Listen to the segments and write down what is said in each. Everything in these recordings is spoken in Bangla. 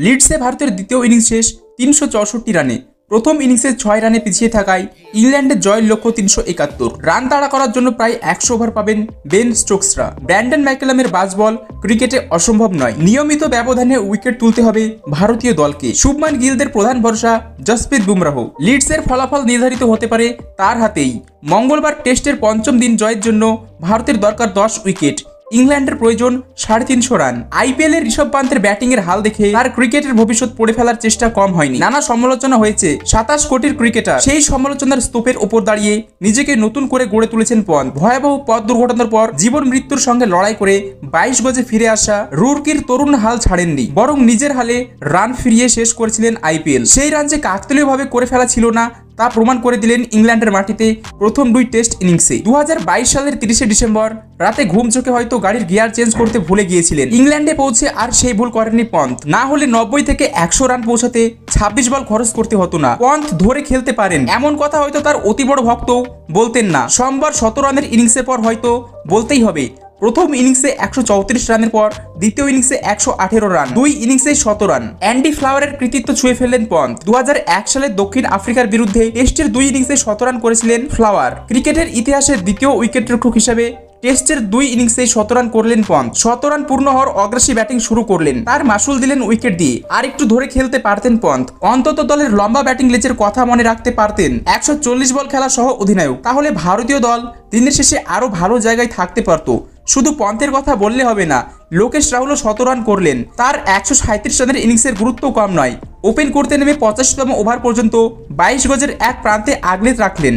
লিডসে ভারতের দ্বিতীয় ইনিংস শেষ ৩৬৪ রানে। প্রথম ইনিংসে ৬ রানে পিছিয়ে থাকায় ইংল্যান্ডের জয়ের লক্ষ্য ৩৭১ রান তাড়া করার জন্য প্রায় ১০০ ওভার পাবেন বেন স্টোকসরা। ব্র্যান্ডন ম্যাককালামের বাজ বল ক্রিকেটে অসম্ভব নয়, নিয়মিত ব্যবধানে উইকেট তুলতে হবে ভারতীয় দলকে। শুভমান গিলদের প্রধান ভরসা জসপ্রীত বুমরাহ। লিডসের ফলাফল নির্ধারিত হতে পারে তার হাতেই। মঙ্গলবার টেস্টের পঞ্চম দিন জয়ের জন্য ভারতের দরকার ১০ উইকেট, ইংল্যান্ডের প্রয়োজন ৩৫০ রান। আইপিএল এর ঋষভ পান্তের ব্যাটিং এর হাল দেখে তার ক্রিকেটের ভবিষ্যৎ পড়ে ফেলার চেষ্টা কম হয়নি। নানা সমালোচনা হয়েছে ২৭ কোটির ক্রিকেটার, সেই সমালোচনার স্তূপের উপর দাঁড়িয়ে নিজেকে নতুন করে গড়ে তুলেছেন পন্ত। ভয়াবহ পথ দুর্ঘটনার পর জীবন মৃত্যুর সঙ্গে লড়াই করে ২২ গজে ফিরে আসা রুরকির তরুণ হাল ছাড়েননি, বরং নিজের হালে রান ফিরিয়ে শেষ করেছিলেন আইপিএল। সেই রান যে কাকতালীয়ভাবে করে ফেলা ছিল না তা প্রমাণ করে দিলেন ইংল্যান্ডের মাটিতে প্রথম ২ টেস্ট ইনিংসে। ২০২২ সালের ৩০শে ডিসেম্বর রাতে ঘুম চোখে হয়তো গাড়ির গিয়ার চেঞ্জ করতে ভুলে গিয়েছিলেন। ইংল্যান্ডে পৌঁছে আর সেই ভুল করেননি পন্ত। না হলে ৯০ থেকে ১০০ রান পৌঁছাতে ২৬ বল খরচ করতে হতো না। পন্ত ধরে খেলতে পারেন এমন কথা হয়তো তার অতি বড় ভক্তও বলতেন না। সোমবার ১৭ রানের ইনিংসের পর হয়তো বলতেই হবে, প্রথম ইনিংসে ১৩৪ রানের পর দ্বিতীয় ইনিংসে ১১৮ রান, ২ ইনিংসে ১০০ রান। অ্যান্ডি ফ্লাওয়ারের কৃতিত্ব ছুঁয়ে ফেললেন পন্ত। ২০০১ সালে দক্ষিণ আফ্রিকার বিরুদ্ধে টেস্টের ২ ইনিংসে ১০০ রান করেছিলেন ফ্লাওয়ার। ক্রিকেটের ইতিহাসে দ্বিতীয় উইকেটরক্ষক হিসেবে টেস্টের ২ ইনিংসে ১০০ রান করলেন পন্ত। ১০০ রান পূর্ণ হওয়ার অগ্রাসী ব্যাটিং শুরু করলেন, তার মাসুল দিলেন উইকেট দিয়ে। আর একটু ধরে খেলতে পারতেন পন্ত, অন্তত দলের লম্বা ব্যাটিং লেজের কথা মনে রাখতে পারতেন। ১৪০ বল খেলা সহ অধিনায়ক, তাহলে ভারতীয় দল দিনের শেষে আরো ভালো জায়গায় থাকতে পারত। শুধু পন্থের কথা বললে হবে না, লোকেশ রাহুলও ১০০ রান করলেন। তার ১৩৭ রানের ইনিংসের গুরুত্ব কম নয়। ওপেন করতে নেমে ৮৫তম ওভার পর্যন্ত ২২ গজের এক প্রান্তে আগলে রাখলেন,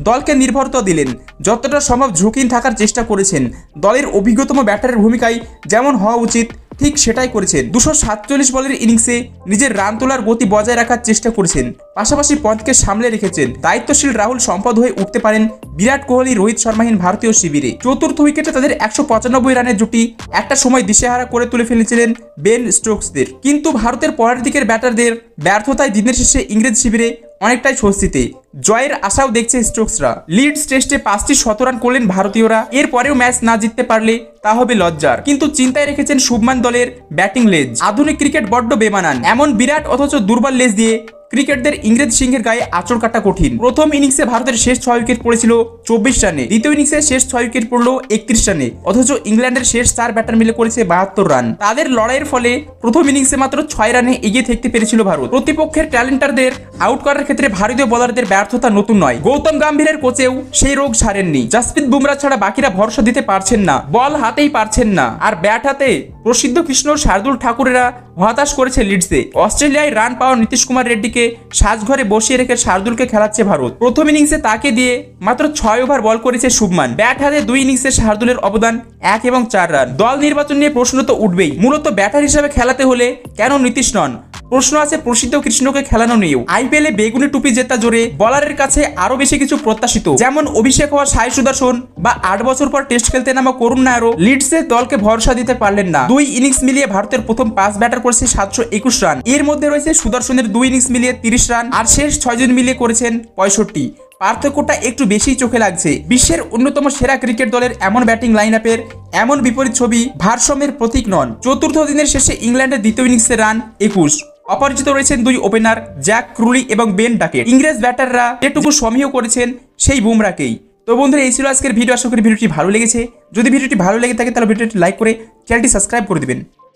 দলকে নির্ভরতা দিলেন, যতটা সম্ভব ঝুঁকিন থাকার চেষ্টা করেছেন। দলের অভিজ্ঞতম ব্যাটারের ভূমিকায় যেমন হওয়া উচিত ঠিক সেটাই করেছেন। ২৪৭ বলের ইনিংসে নিজের রান তোলার গতি বজায় রাখার চেষ্টা করেছেন, পাশাপাশি পন্তকে সামলে রেখেছেন। দায়িত্বশীল রাহুল সম্পদ হয়ে উঠতে পারেন বিরাট কোহলি রোহিত শর্মাহীন ভারতীয় শিবিরে। চতুর্থ উইকেটে তাদের ১৯৫ রানের জুটি একটা সময় দিশেহারা করে তুলে ফেলেছিলেন বেন স্টোকসদের। কিন্তু ভারতের পরের দিকের ব্যাটারদের ব্যর্থতায় দিনের শেষে ইংরেজ শিবিরে অনেকটাই স্বস্তিতে। জয়ের আশাও দেখছে স্টোকসরা। লিডস টেস্টে ৫টি ১০০ রান করলেন ভারতীয়রা। এরপরেও ম্যাচ না জিততে পারলে তা হবে লজ্জার। কিন্তু চিন্তায় রেখেছেন শুভমান দলের ব্যাটিং লেজ। আধুনিক ক্রিকেট বড্ড বেমানান, এমন বিরাট অথচ দুর্বল লেজ দিয়ে ক্রিকেটদের ইংরেজ সিংহের গায়ে আঁচড় কাটা কঠিন। প্রথম ইনিংসে ভারতের শেষ ৬ উইকেট পড়েছিল ২৪ রানে, দ্বিতীয় ইনিংসে শেষ ৬ উইকেট পড়ল ৩১ রানে, অথচ ইংল্যান্ডের শেষ ৪ ব্যাটার মিলে করেছে ৭২ রান। তাদের লড়াইয়ের ফলে প্রথম ইনিংসে মাত্র ৬ রানে এগিয়ে থাকতে পেরেছিল ভারত। প্রতিপক্ষের ট্যালেন্টারদের আউট করার ক্ষেত্রে ভারতীয় বোলারদের ব্যর্থতা নতুন নয়। গৌতম গম্ভীরের কোচেও সেই রোগ সারেননি। জসপ্রীত বুমরা ছাড়া বাকিরা ভরসা দিতে পারছেন না, বল হাতেই পারছেন না, আর ব্যাট হাতে প্রসিদ্ধ কৃষ্ণ শার্দুল ঠাকুরেরা হতাশ করেছে লিডসে। অস্ট্রেলিয়ায় রান পাওয়া নীতিশ কুমার রেড্ডিকে সাজঘরে বসিয়ে রেখে শার্দুলকে খেলাচ্ছে ভারত। প্রথম ইনিংসে তাকে দিয়ে মাত্র ৬ ওভার বল করেছে শুভমান। ব্যাট হাতে ২ ইনিংসে শার্দুলের অবদান ১ এবং ৪ রান। দল নির্বাচন নিয়ে প্রশ্ন তো উঠবেই। মূলত ব্যাটার হিসেবে খেলাতে হলে কেন নীতিশ নন? প্রশ্ন আছে প্রসিদ্ধ কৃষ্ণকে খেলানো নিয়েও। আইপিএলে বেগুনি টুপি জেতা জোরে বলারের কাছে আরো বেশি কিছু প্রত্যাশিত, যেমন অভিষেক হওয়া সাই সুদর্শন বা ৮ বছর পর টেস্ট খেলতে নামা করুণ নায়ারও লিডসের দলকে ভরসা দিতে পারলেন না। ২ ইনিংস মিলিয়ে ভারতের প্রথম ৫ ব্যাটার করেছে ৭২১ রান। এর মধ্যে রয়েছে সুদর্শনের ২ ইনিংস মিলিয়ে ৩০ রান, আর শেষ ৬ জন মিলিয়ে করেছেন ৬৫। পার্থক্যটা একটু বেশি চোখে লাগছে। বিশ্বের অন্যতম সেরা ক্রিকেট দলের এমন ব্যাটিং লাইন আপের এমন বিপরীত ছবি ভারসাম্যের প্রতীক নন। চতুর্থ দিনের শেষে ইংল্যান্ডের দ্বিতীয় ইনিংসে রান ২১। অপরাজিত রয়েছেন 2 ওপেনার জ্যাক ক্রুলি এবং বেন ডাকেট। ইংরেজ ব্যাটাররা এটুকু সমীহ করেছেন সেই বুমরাকেই। তো বন্ধুরা, এই ছিল আজকের ভিডিও। আশা করি ভিডিওটি ভালো লেগেছে। যদি ভিডিওটি ভালো লেগে থাকে তাহলে ভিডিওটি লাইক করে চ্যানেলটি সাবস্ক্রাইব করে দিবেন।